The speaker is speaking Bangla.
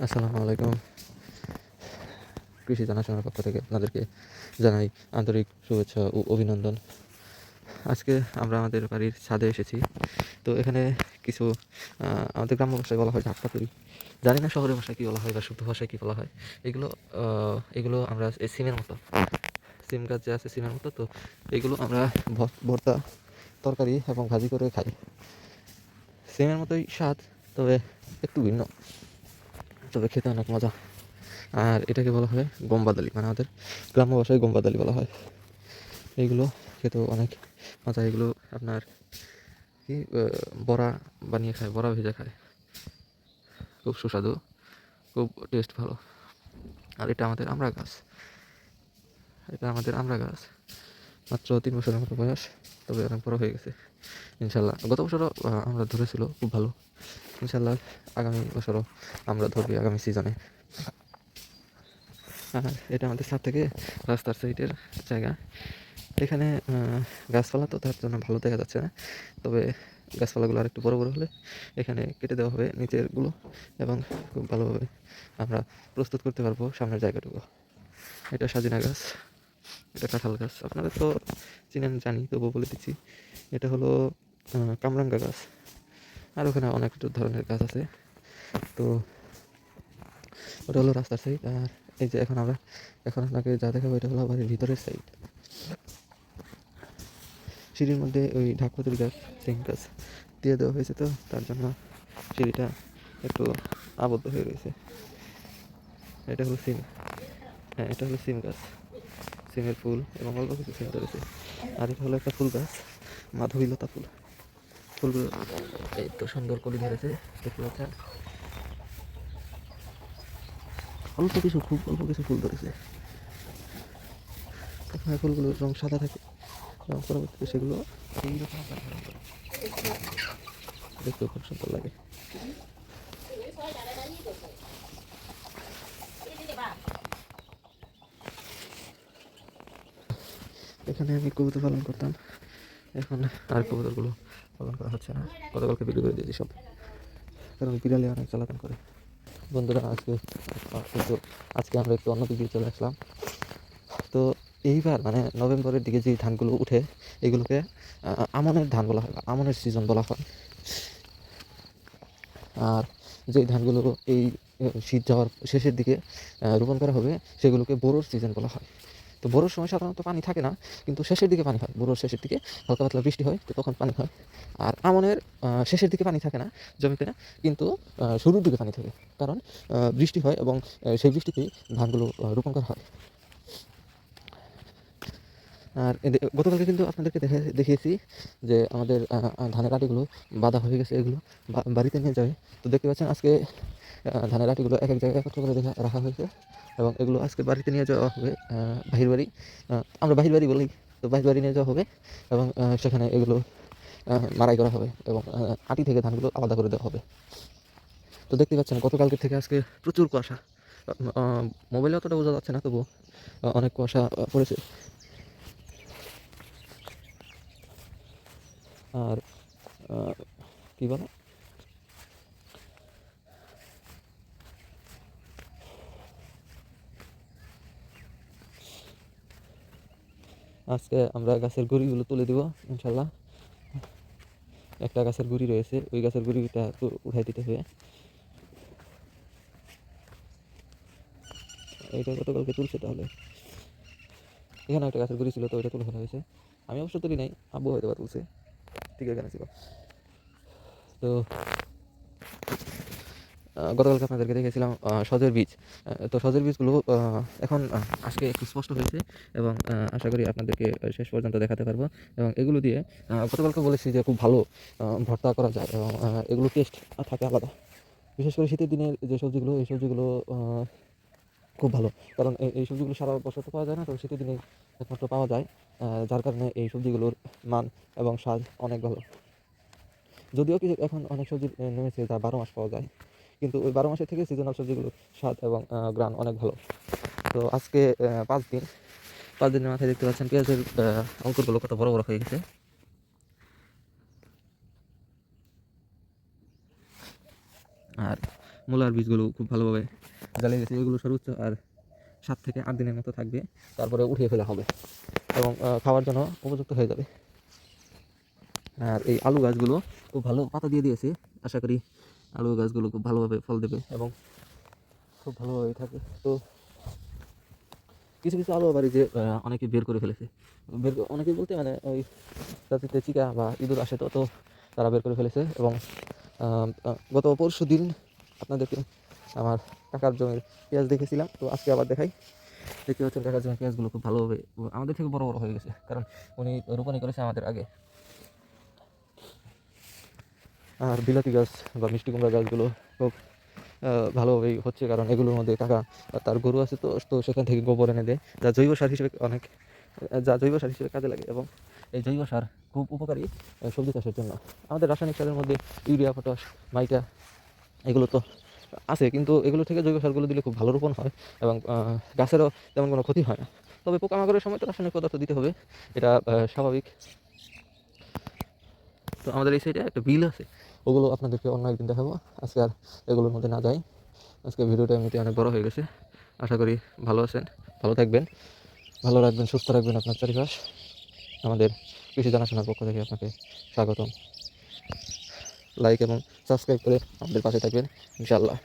আসসালামু আলাইকুম। কৃষি জানাশোনার পক্ষ থেকে আপনাদেরকে জানাই আন্তরিক শুভেচ্ছা ও অভিনন্দন। আজকে আমরা আমাদের বাড়ির ছাদে এসেছি। তো এখানে কিছু আমাদের গ্রাম্য ভাষায় বলা হয় ঝাঁকপাতুরি। জানি না শহরের ভাষায় কী বলা হয় বা শুদ্ধ ভাষায় কী বলা হয়। এগুলো আমরা সিমের মতো, সিম গাছ যে আছে সিমের মতো, তো এগুলো আমরা ভর্তা, তরকারি এবং ভাজি করে খাই। সিমের মতোই স্বাদ, তবে একটু ভিন্ন, তবে খেতে অনেক মজা। আর এটাকে বলা হয় গমবাদালি, মানে আমাদের গ্রাম্য ভাষায় গমবাদালি বলা হয়। এইগুলো খেতেও অনেক মজা। এগুলো আপনার কি বড়া বানিয়ে খায়, বড়া ভেজে খায়, খুব সুস্বাদু, খুব টেস্ট ভালো। আর এটা আমাদের আমড়া গাছ, মাত্র 3 বছরের মতো বয়স, তবে অনেক বড় হয়ে গেছে ইনশাল্লাহ। গত বছরও আমরা ধরেছিল, খুব ভালো। ইনশাল্লাহ আগামী বছরও আমরা ধরবে, আগামী সিজনে। আর এটা আমাদের ছাদ থেকে রাস্তার সাইডের জায়গা। এখানে গাছপালা তো তার জন্য ভালো দেখা যাচ্ছে না, তবে গাছপালাগুলো আর একটু বড় বড় হলে এখানে কেটে দেওয়া হবে নিচেরগুলো, এবং খুব ভালোভাবে আমরা প্রস্তুত করতে পারবো সামনের জায়গাটুকু। এটা সাজিনা গাছ, এটা কাঁঠাল গাছ, আপনারা তো চিনেন জানি, তবুও বলে দিচ্ছি। এটা হলো কামরাঙ্গা গাছ। আর ওখানে অনেক ধরনের গাছ আছে। তো ওটা হলো রাস্তার সাইড। আর এই যে এখন আপনাকে যা দেখাবো, এটা হলো বাড়ির ভিতরের সাইড। সিঁড়ির মধ্যে ওই ঢাকপাতুরি গাছ, সিম গাছ দিয়ে দেওয়া হয়েছে, তো তার জন্য সিঁড়িটা একটু আবদ্ধ হয়ে রয়েছে। এটা হলো সিম, হ্যাঁ এটা হলো সিম গাছ, সিমের ফুল এবং অল্প কিছু সিম ধরেছে। আর এটা হলো একটা ফুল গাছ, মাধবীলতা ফুল। ফুলগুলো এই তো সুন্দর কলি ধরেছে, দেখতে পাচ্ছেন। খুব অল্প কিছু ফুল ধরেছে। প্রথমে ফুলগুলোর রং সাদা থাকে এবং পরবর্তীতে সেগুলো এইরকম আকার ধারণ করে, দেখতেও খুব সুন্দর লাগে। এখানে আমি কবুতর পালন করতাম, এখন আর কবুতরগুলো পালন করা হচ্ছে না। গতকালকে বিক্রি করে দিয়েছি সব, কারণ বিড়ালে অনেক জ্বালাতন করে। বন্ধুরা, আজকে আমরা একটু অন্য দিকে চলে আসলাম। তো এইবার মানে নভেম্বরের দিকে যে ধানগুলো উঠে, এগুলোকে আমনের ধান বলা হয়, আমনের সিজন বলা হয়। আর যে ধানগুলো এই শীত যাওয়ার শেষের দিকে রোপণ করা হবে, সেগুলোকে বোরোর সিজন বলা হয়। তো বোরোর সময় সাধারণত পানি থাকে না, কিন্তু শেষের দিকে পানি হয়। বোরোর শেষের দিকে হালকা পাতলা বৃষ্টি হয়, তো তখন পানি হয়। আর আমনের শেষের দিকে পানি থাকে না জমিতে, না কিন্তু শুরুর দিকে পানি থাকে, কারণ বৃষ্টি হয় এবং সেই বৃষ্টিতেই ধানগুলো রোপণ করা হয়। আর গতকালকে কিন্তু আপনাদেরকে দেখিয়েছি যে আমাদের ধানের আটিগুলো বাঁধা হয়ে গেছে, এগুলো বাড়িতে নিয়ে যাবে। তো দেখতে পাচ্ছেন আজকে ধানের আটিগুলো এক এক জায়গায় একত্র করে রাখা হয়েছে, এবং এগুলো আজকে বাড়িতে নিয়ে যাওয়া হবে। বাহির বাড়ি, আমরা বাহির বাড়ি বলি, তো বাহির বাড়ি নিয়ে যাওয়া হবে, এবং সেখানে এগুলো মাড়াই করা হবে, এবং আটি থেকে ধানগুলো আলাদা করে দেওয়া হবে। তো দেখতে পাচ্ছেন গতকালকের থেকে আজকে প্রচুর কুয়াশা। মোবাইলে অতটা বোঝা যাচ্ছে না, তবুও অনেক কুয়াশা পড়েছে। আর কী বলে, আজকে আমরা গাছের গুঁড়িগুলো তুলে দিব ইনশাল্লাহ। একটা গাছের গুঁড়ি রয়েছে, ওই গাছের গুঁড়িটা উঠাই দিতে হবে। এইটা গতকালকে তুলছে, তাহলে এখানে একটা গাছের গুঁড়ি ছিল, তো ওইটা তুলে ফেলা হয়েছে। আমি অবশ্য তুলি নাই, আব্বু হয়তো বা তুলছে, ঠিক এখানে ছিল। তো গতকালকে আপনাদেরকে দেখেছিলাম সজের বীজ। তো সজের বীজগুলো এখন আজকে একটু স্পষ্ট হয়েছে, এবং আশা করি আপনাদেরকে শেষ পর্যন্ত দেখাতে পারবো। এবং এগুলো দিয়ে গতকালকে বলেছি যে খুব ভালো ভর্তা করা যায়, এবং এগুলো টেস্ট থাকে আলাদা। বিশেষ করে শীতের দিনের যে সবজিগুলো, এই সবজিগুলো খুব ভালো, কারণ এই সবজিগুলো সারা বছর তো পাওয়া যায় না, তো শীতের দিনে একমাত্র পাওয়া যায়। যার কারণে এই সবজিগুলোর মান এবং স্বাদ অনেক ভালো। যদিও কি এখন অনেক সবজি নেমেছে যা 12 মাস পাওয়া যায়, কিন্তু ওই 12 মাসের থেকে সিজনাল সবজিগুলোর স্বাদ এবং গ্রান অনেক ভালো। তো আজকে 5 দিনের মাথায় দেখতে পাচ্ছেন পেঁয়াজের অঙ্কুরগুলো কত বড় বড় হয়ে গেছে। আর মূলার বীজগুলো খুব ভালোভাবে জ্বালিয়ে গেছে। এগুলো সর্বোচ্চ আর 7 থেকে 8 দিনের মতো থাকবে, তারপরে উঠিয়ে ফেলা হবে এবং খাওয়ার জন্য উপযুক্ত হয়ে যাবে। আর এই আলু গাছগুলো খুব ভালো পাতা দিয়ে দিয়েছে, আশা করি আলু গাছগুলো খুব ভালোভাবে ফল দেবে এবং খুব ভালোভাবে থাকে। তো কিছু কিছু আলু আবার এই যে অনেকে বের করে ফেলেছে, অনেকে বলতে মানে ওই যাতে চিকা বা ইঁদুর আসে, তো তারা বের করে ফেলেছে। এবং গত পরশু দিন আপনাদেরকে আমার কাকার জমির পেঁয়াজ দেখেছিলাম, তো আজকে আবার দেখাই। দেখতে পাচ্ছেন কাকার জমির পেঁয়াজগুলো খুব ভালোভাবে আমাদের থেকে বড় বড় হয়ে গেছে, কারণ উনি রোপণই করেছে আমাদের আগে। আর বিলাতি গাছ বা মিষ্টি কুমড়া গাছগুলো খুব ভালোভাবেই হচ্ছে, কারণ এগুলোর মধ্যে কাকা তার গরু আছে, তো তো সেখান থেকে গোবর এনে দেয়, যা জৈব সার হিসেবে কাজে লাগে। এবং এই জৈব সার খুব উপকারী সবজি চাষের জন্য। আমাদের রাসায়নিক সারের মধ্যে ইউরিয়া, পটাশ, মাইকা এগুলো তো আছে, কিন্তু এগুলো থেকে জৈব সারগুলো দিলে খুব ভালো রোপণ হয় এবং গাছেরও তেমন কোনো ক্ষতি হয় না। তবে পোকামাকড়ের সময় তো রাসায়নিক পদার্থ দিতে হবে, এটা স্বাভাবিক। তো আমাদের এই সাইডে একটা বিল আছে, ওগুলো আপনাদেরকে অন্য একদিন দেখাবো, আজকে আর এগুলোর মধ্যে না যাই। আজকে ভিডিওটা এমনিতে অনেক বড় হয়ে গেছে। আশা করি ভালো আছেন, ভালো থাকবেন, ভালো রাখবেন, সুস্থ রাখবেন আপনার চারিপাশ। আমাদের কৃষি জানাশোনার পক্ষ থেকে আপনাকে স্বাগতম। লাইক এবং সাবস্ক্রাইব করে আমাদের পাশে থাকবেন ইনশাআল্লাহ।